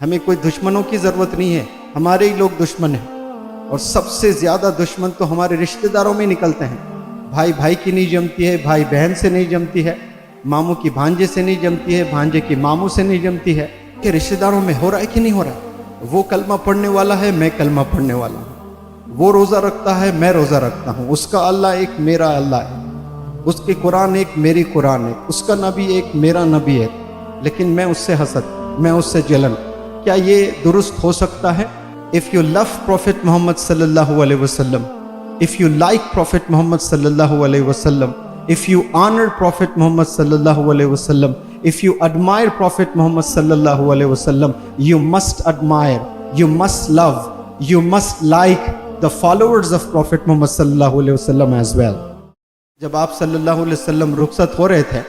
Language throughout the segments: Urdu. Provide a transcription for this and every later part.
ہمیں کوئی دشمنوں کی ضرورت نہیں ہے، ہمارے ہی لوگ دشمن ہیں، اور سب سے زیادہ دشمن تو ہمارے رشتہ داروں میں نکلتے ہیں۔ بھائی بھائی کی نہیں جمتی ہے، بھائی بہن سے نہیں جمتی ہے، ماموں کی بھانجے سے نہیں جمتی ہے، بھانجے کی ماموں سے نہیں جمتی ہے، کہ رشتہ داروں میں ہو رہا ہے کہ نہیں ہو رہا؟ وہ کلمہ پڑھنے والا ہے، میں کلمہ پڑھنے والا ہوں، وہ روزہ رکھتا ہے، میں روزہ رکھتا ہوں، اس کا اللہ ایک میرا اللہ ہے، اس کی قرآن ایک میری قرآن ہے، اس کا نبی ایک میرا نبی ہے، لیکن میں اس سے حسد، میں اس سے جلن۔ کیا یہ درست ہو سکتا ہے؟ If you love Prophet Muhammad sallallahu alaihi wasallam, if you like Prophet Muhammad sallallahu alaihi wasallam, if you honor Prophet Muhammad sallallahu alaihi wasallam, if you admire Prophet Muhammad sallallahu alaihi wasallam, you must admire, you must love, you must like the followers of Prophet Muhammad sallallahu alaihi wasallam as well. جب آپ صلی اللہ علیہ وسلم رخصت ہو رہے تھے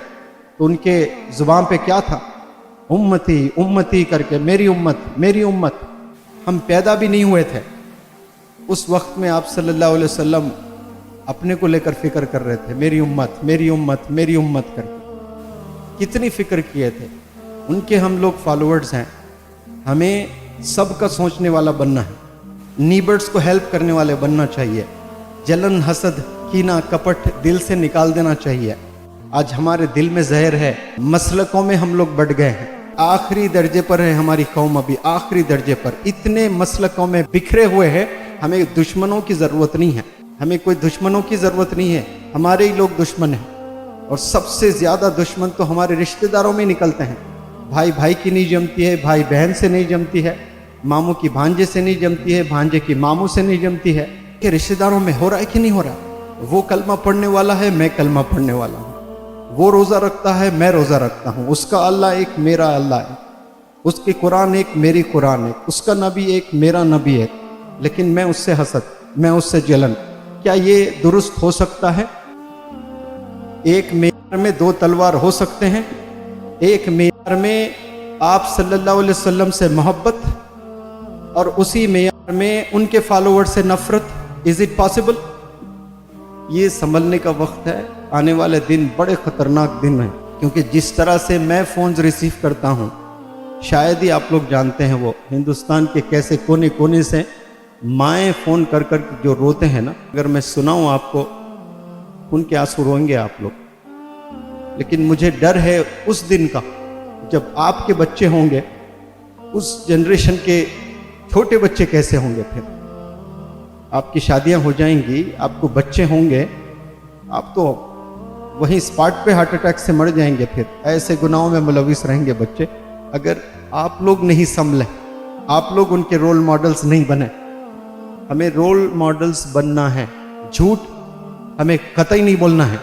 تو ان کے زبان پہ کیا تھا؟ امتی امتی کر کے، میری امت میری امت۔ ہم پیدا بھی نہیں ہوئے تھے اس وقت میں آپ صلی اللہ علیہ وسلم اپنے کو لے کر فکر کر رہے تھے، میری امت میری امت میری امت کر کے کتنی فکر کیے تھے۔ ان کے ہم لوگ فالوورز ہیں، ہمیں سب کا سوچنے والا بننا ہے، نیبرز کو ہیلپ کرنے والے بننا چاہیے، جلن حسد کینہ کپٹ دل سے نکال دینا چاہیے۔ آج ہمارے دل میں زہر ہے، مسلکوں میں ہم لوگ بڑھ گئے ہیں، آخری درجے پر ہے ہماری قوم، ابھی آخری درجے پر اتنے مسلکوں میں بکھرے ہوئے ہیں۔ ہمیں دشمنوں کی ضرورت نہیں ہے، ہمیں کوئی دشمنوں کی ضرورت نہیں ہے، ہمارے ہی لوگ دشمن ہیں، اور سب سے زیادہ دشمن تو ہمارے رشتہ داروں میں نکلتے ہیں۔ بھائی بھائی کی نہیں جمتی ہے، بھائی بہن سے نہیں جمتی ہے، ماموں کی بھانجے سے نہیں جمتی ہے، بھانجے کی ماموں سے نہیں جمتی ہے، کہ رشتہ داروں میں ہو رہا ہے کہ نہیں ہو رہا؟ وہ کلمہ پڑھنے والا ہے، میں کلمہ پڑھنے والا ہوں، وہ روزہ رکھتا ہے، میں روزہ رکھتا ہوں، اس کا اللہ ایک میرا اللہ ہے، اس کی قرآن ایک میری قرآن ہے، اس کا نبی ایک میرا نبی ہے، لیکن میں اس سے حسد، میں اس سے جلن۔ کیا یہ درست ہو سکتا ہے؟ ایک معیار میں دو تلوار ہو سکتے ہیں؟ ایک معیار میں آپ صلی اللہ علیہ وسلم سے محبت اور اسی معیار میں ان کے فالوور سے نفرت، از اٹ پاسبل؟ یہ سنبھلنے کا وقت ہے، آنے والے دن بڑے خطرناک دن ہیں، کیونکہ جس طرح سے میں فونز ریسیو کرتا ہوں، شاید ہی آپ لوگ جانتے ہیں وہ ہندوستان کے کیسے کونے کونے سے مائیں فون کر کر جو روتے ہیں نا، اگر میں سناؤں آپ کو ان کے آنسو روئیں گے آپ لوگ۔ لیکن مجھے ڈر ہے اس دن کا جب آپ کے بچے ہوں گے، اس جنریشن کے چھوٹے بچے کیسے ہوں گے، پھر آپ کی شادیاں ہو جائیں گی، آپ کو بچے ہوں گے، آپ تو وہیں اسپاٹ پہ ہارٹ اٹیک سے مر جائیں گے، پھر ایسے گناہوں میں ملوث رہیں گے بچے، اگر آپ لوگ نہیں سنبھلیں، آپ لوگ ان کے رول ماڈلز نہیں بنیں۔ ہمیں رول ماڈلز بننا ہے، جھوٹ ہمیں قطعی نہیں بولنا ہے،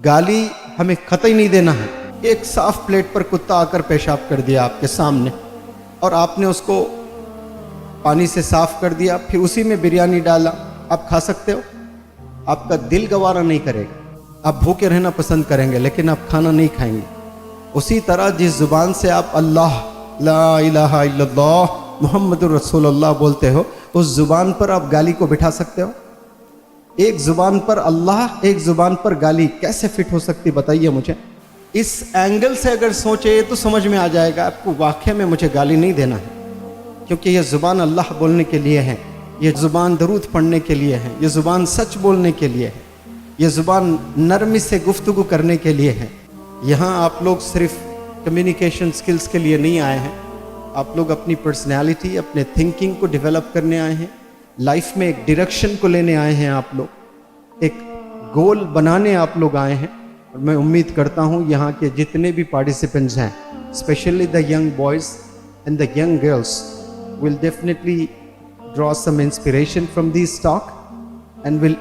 گالی ہمیں قطعی نہیں دینا ہے۔ ایک صاف پلیٹ پر کتا آ کر پیشاب کر دیا آپ کے سامنے، اور آپ نے اس کو پانی سے صاف کر دیا، پھر اسی میں بریانی ڈالا، آپ کھا سکتے ہو؟ آپ کا دل گوارا نہیں کرے گا، آپ بھوکے رہنا پسند کریں گے، لیکن آپ کھانا نہیں کھائیں گے۔ اسی طرح جس زبان سے آپ اللہ لا الہ الا اللہ محمد الرسول اللہ بولتے ہو، اس زبان پر آپ گالی کو بٹھا سکتے ہو؟ ایک زبان پر اللہ، ایک زبان پر گالی کیسے فٹ ہو سکتی، بتائیے مجھے۔ اس اینگل سے اگر سوچے تو سمجھ میں آ جائے گا آپ کو، واقعہ میں مجھے گالی نہیں دینا ہے، کیونکہ یہ زبان اللہ بولنے کے لیے ہے، یہ زبان درود پڑھنے کے لیے ہے، یہ زبان سچ بولنے کے لیے ہے، یہ زبان نرمی سے گفتگو کرنے کے لیے ہے۔ یہاں آپ لوگ صرف کمیونیکیشن سکلز کے لیے نہیں آئے ہیں، آپ لوگ اپنی پرسنالٹی، اپنے تھنکنگ کو ڈیولپ کرنے آئے ہیں، لائف میں ایک ڈائریکشن کو لینے آئے ہیں، آپ لوگ ایک گول بنانے آپ لوگ آئے ہیں۔ اور میں امید کرتا ہوں یہاں کے جتنے بھی پارٹیسپینٹس ہیں، especially the young boys and the young girls will definitely draw some inspiration from this talk and will